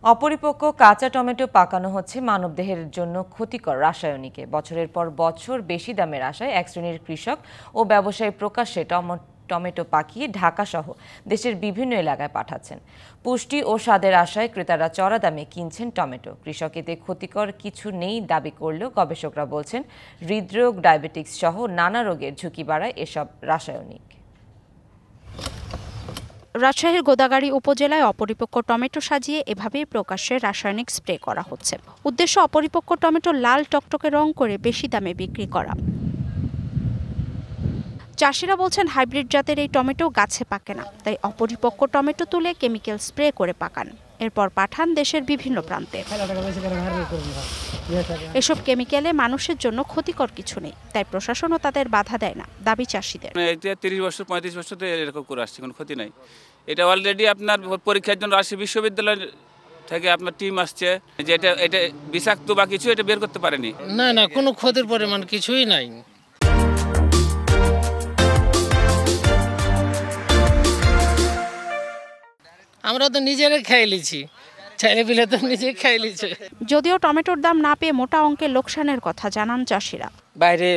অপরিপক্ক কাঁচা টমেটো পাকানো হচ্ছে মানবদেহের জন্য ক্ষতিকর রাসায়নিকে। বছরের পর বছর বেশি দামের আশায় এক শ্রেণীর কৃষক ও ব্যবসায়ী প্রকাশ্যে টমেটো পাকিয়ে ঢাকা সহ দেশের বিভিন্ন এলাকায় পাঠাচ্ছেন। পুষ্টি ও স্বাদের আশায় ক্রেতারা চড়া দামে কিনছেন টমেটো। কৃষক এতে ক্ষতিকর কিছু নেই দাবি করলেও গবেষকরা বলছেন হৃদরোগ, ডায়াবেটিক্স সহ নানা রোগের ঝুঁকি বাড়ায় এসব রাসায়নিক। রাজশাহীর গোদাগাড়ী উপজেলায় অপরিপক্ক টমেটো সাজিয়ে এভাবেই প্রকাশ্যে রাসায়নিক স্প্রে করা হচ্ছে। উদ্দেশ্য অপরিপক্ক টমেটো লাল টকটকে রং করে বেশি দামে বিক্রি করা। চাষিরা বলছেন হাইব্রিড জাতের এই টমেটো গাছে পাকে না, তাই অপরিপক্ক টমেটো তুলে কেমিক্যাল স্প্রে করে পাকান, এরপর পাঠান দেশের বিভিন্ন প্রান্তে। এসব কেমিক্যালে মানুষের জন্য ক্ষতিকর কিছু নেই, তাই প্রশাসনও তাদের বাধা দেয় না, দাবি চাষিদের। 30 বছর 35 বছর ধরে এরকম করে আসছে, কোনো ক্ষতি নাই। এটা অলরেডি আপনার পরীক্ষার জন্য রাজশাহী বিশ্ববিদ্যালয় থেকে আপনার টিম আসছে, যে এটা বিষাক্ত বা কিছু এটা বের করতে পারেনি। না, কোনো ক্ষতির পরিমাণ কিছুই নাই। আমরা তো নিজেরাই খাই লিছি, ছেলে পিলে তো নিজে খাই লিছে। যদিও টমেটোর দাম না পেয়ে মোটা অঙ্কের লোকসানের কথা জানান চাষিরা। বাইরে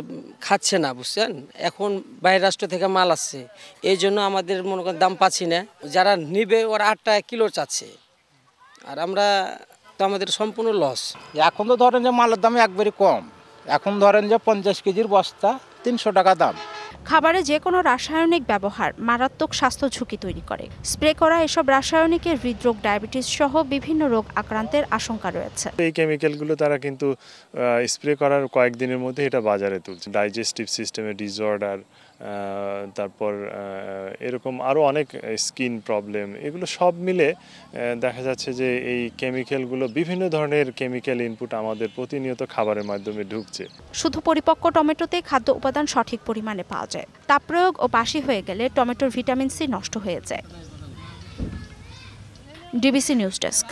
খাচ্ছে না, বুঝছেন, এখন বাইরের রাষ্ট্র থেকে মাল আসছে, এই জন্য আমাদের মনে করেন দাম পাচ্ছি না। যারা নিবে ওরা 8 টাকা কিলো চাচ্ছে, আর আমরা তো আমাদের সম্পূর্ণ লস। এখন তো ধরেন যে মালের দাম একবারই কম, এখন ধরেন যে 50 কেজির বস্তা 300 টাকা দাম। খাবারে যে কোনো রাসায়নিক ব্যবহার মারাত্মক স্বাস্থ্য ঝুঁকি তৈরি করে। স্প্রে করা এসব রাসায়নিকে হৃদরোগ, ডায়াবেটিস সহ বিভিন্ন রোগ আক্রান্তের আশঙ্কা রয়েছে। এই কেমিক্যালগুলো তারা কিন্তু স্প্রে করার কয়েকদিনের মধ্যে এটা বাজারে তুলছে। ডাইজেস্টিভ সিস্টেমের ডিসঅর্ডার, তারপর এরকম আরও অনেক স্কিন প্রবলেম, এগুলো সব মিলে দেখা যাচ্ছে যে এই কেমিক্যালগুলো, বিভিন্ন ধরনের কেমিক্যাল ইনপুট আমাদের প্রতিনিয়ত খাবারের মাধ্যমে ঢুকছে। শুধু পরিপক্ক টমেটোতে খাদ্য উপাদান সঠিক পরিমাণে পাওয়া যায়। তাপ প্রয়োগ ও বাসি হয়ে গেলে টমেটোর ভিটামিন সি নষ্ট হয়ে যায়। DBC news desk.